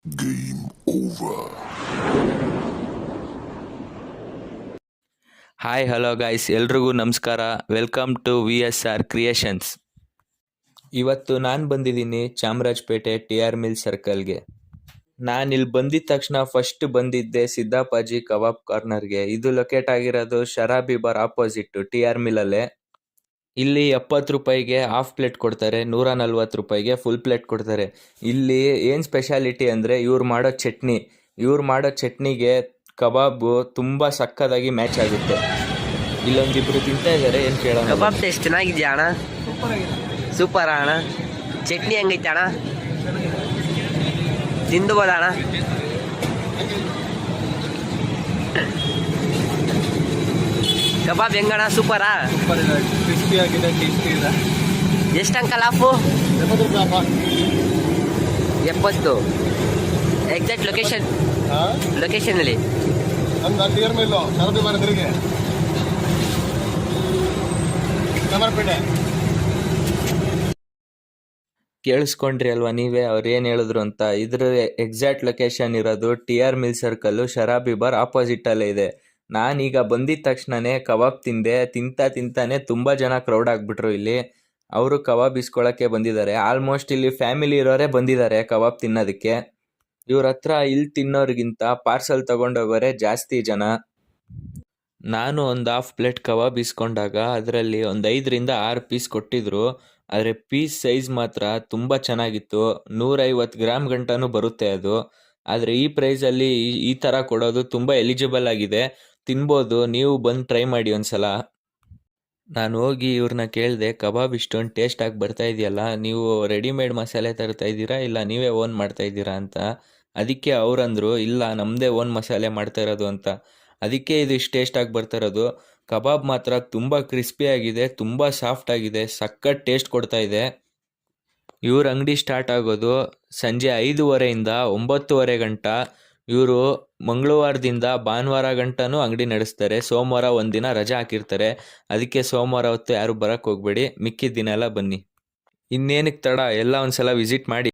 Game over. Hi hello guys, ಎಲ್ರಿಗೂ ನಮಸ್ಕಾರ. Welcome to VSR creations. ಇವತ್ತು ನಾನು ಬಂದಿದ್ದೀನಿ ಚಾಮರಾಜಪೇಟೆ TR ಮಿಲ್ ಸರ್ಕಲ್ಗೆ. ನಾನು ಇಲ್ಲಿ ಬಂದಿದ ತಕ್ಷಣ ಫಸ್ಟ್ ಬಂದಿದ್ದೆ ಸಿದ್ದಾಪಾಜಿ ಕಬಾಬ್ ಕಾರ್ನರ್ಗೆ. ಇದು ಲೊಕೇಟ್ ಆಗಿರೋದು ಶರಾಬಿ ಬಾರ್ ಆಪೋಸಿಟ್ TR ಮಿಲ್ಲಲ್ಲೇ. ಇಲ್ಲಿ 70 ರೂಪಾಯಿಗೆ ಹಾಫ್ ಪ್ಲೇಟ್ ಕೊಡ್ತಾರೆ, 140 ರೂಪಾಯಿಗೆ ಫುಲ್ ಪ್ಲೇಟ್ ಕೊಡ್ತಾರೆ. ಇಲ್ಲಿ ಏನು ಸ್ಪೆಷಾಲಿಟಿ ಅಂದರೆ ಇವ್ರು ಮಾಡೋ ಚಟ್ನಿಗೆ ಕಬಾಬು ತುಂಬ ಸಕ್ಕದಾಗಿ ಮ್ಯಾಚ್ ಆಗುತ್ತೆ. ಇಲ್ಲೊಂದಿಬ್ರು ತಿಂತಾ ಇದ್ದಾರೆ, ಏನು ಕೇಳೋಣ. ಕಬಾಬ್ ಟೇಸ್ಟ್ ಚೆನ್ನಾಗಿದ್ಯಾ ಅಣ್ಣ? ಸೂಪರ್ ಅಣ್ಣ. ಚಟ್ನಿ ಹೆಂಗೈತೆ ಅಣ್ಣ? ತಿಂದುಬೋದ ಅಣ್ಣ? ಕಬಾಬ್ ಹೆಂಗಣ್ಣ? ಸೂಪರಾ? ಕ್ರಿಸ್ಪಿ ಆಗಿದೆ, ಟೇಸ್ಟಿ ಇದೆ. ಎಷ್ಟು ಅಂಕಲ್ ಆಫು? 70. ಎಕ್ಸಾಕ್ಟ್ ಲೊಕೇಶನಲ್ಲಿ ನಮ್ದು ಟಿಆರ್ ಮಿಲ್ಲು ಶರದಿ ಬಾರದ್ರಿಗೆ ಚಾಮರಾಜಪೇಟೆ. ಕೇಳಿಸ್ಕೊಂಡ್ರಿ ಅಲ್ವಾ ನೀವೇ ಅವ್ರು ಏನು ಹೇಳಿದ್ರು ಅಂತ. ಇದ್ರ ಎಕ್ಸಾಕ್ಟ್ ಲೊಕೇಶನ್ ಇರೋದು TR mill circle Sharabi bar ಆಪೋಸಿಟಲ್ಲೇ ಇದೆ. ನಾನೀಗ ಬಂದಿದ ತಕ್ಷಣನೇ ಕಬಾಬ್ ತಿಂತಾನೆ ತುಂಬ ಜನ ಕ್ರೌಡ್ ಆಗಿಬಿಟ್ರು. ಇಲ್ಲಿ ಅವರು ಕಬಾಬ್ ಇಸ್ಕೊಳ್ಳೋಕ್ಕೆ ಬಂದಿದ್ದಾರೆ. ಆಲ್ಮೋಸ್ಟ್ ಇಲ್ಲಿ ಫ್ಯಾಮಿಲಿ ಇರೋರೇ ಬಂದಿದ್ದಾರೆ ಕಬಾಬ್ ತಿನ್ನೋದಕ್ಕೆ. ಇವ್ರ ಹತ್ರ ಇಲ್ಲಿ ತಿನ್ನೋರಿಗಿಂತ ಪಾರ್ಸಲ್ ತಗೊಂಡೋಗೋರೆ ಜಾಸ್ತಿ ಜನ. ನಾನು ಒಂದು ಹಾಫ್ ಪ್ಲೇಟ್ ಕಬಾಬ್ ಇಸ್ಕೊಂಡಾಗ ಅದರಲ್ಲಿ ಒಂದು 5ರಿಂದ 6 ಪೀಸ್ ಕೊಟ್ಟಿದ್ರು. ಆದರೆ ಪೀಸ್ ಸೈಜ್ ಮಾತ್ರ ತುಂಬ ಚೆನ್ನಾಗಿತ್ತು. 150 ಗ್ರಾಮ್ ಗಂಟನೂ ಬರುತ್ತೆ ಅದು. ಆದರೆ ಈ ಪ್ರೈಸಲ್ಲಿ ಈ ಥರ ಕೊಡೋದು ತುಂಬ ಎಲಿಜಿಬಲ್ ಆಗಿದೆ, ತಿನ್ಬೋದು. ನೀವು ಬಂದು ಟ್ರೈ ಮಾಡಿ ಒಂದ್ಸಲ. ನಾನು ಹೋಗಿ ಇವ್ರನ್ನ ಕೇಳಿದೆ, ಕಬಾಬ್ ಇಷ್ಟೊಂದು ಟೇಸ್ಟಾಗಿ ಬರ್ತಾ ಇದೆಯಲ್ಲ, ನೀವು ರೆಡಿಮೇಡ್ ಮಸಾಲೆ ತರ್ತಾ ಇದ್ದೀರಾ ಇಲ್ಲ ನೀವೇ ಓನ್ ಮಾಡ್ತಾ ಇದ್ದೀರಾ ಅಂತ. ಅದಕ್ಕೆ ಅವ್ರಂದ್ರು, ಇಲ್ಲ ನಮ್ಮದೇ ಓನ್ ಮಸಾಲೆ ಮಾಡ್ತಾ ಇರೋದು ಅಂತ. ಅದಕ್ಕೆ ಇದು ಇಷ್ಟು ಟೇಸ್ಟಾಗಿ ಬರ್ತಾ ಇರೋದು. ಕಬಾಬ್ ಮಾತ್ರ ತುಂಬ ಕ್ರಿಸ್ಪಿಯಾಗಿದೆ, ತುಂಬ ಸಾಫ್ಟ್ ಆಗಿದೆ, ಸಖತ್ ಟೇಸ್ಟ್ ಕೊಡ್ತಾ ಇದೆ. ಇವ್ರ ಅಂಗಡಿ ಸ್ಟಾರ್ಟ್ ಆಗೋದು ಸಂಜೆ 5:30ಇಂದ 9:30 ಗಂಟ. ಇವರು ಮಂಗಳವಾರದಿಂದ ಭಾನುವಾರ ಗಂಟನೂ ಅಂಗಡಿ ನಡೆಸ್ತಾರೆ. ಸೋಮವಾರ ಒಂದಿನ ರಜಾ ಹಾಕಿರ್ತಾರೆ. ಅದಕ್ಕೆ ಸೋಮವಾರ ಹೊತ್ತು ಯಾರು ಬರೋಕ್ಕೆ ಹೋಗಬೇಡಿ, ಮಿಕ್ಕಿದ ದಿನ ಎಲ್ಲ ಬನ್ನಿ. ಇನ್ನೇನಕ್ಕೆ ತಡ, ಎಲ್ಲ ಒಂದ್ಸಲ ವಿಸಿಟ್ ಮಾಡಿ.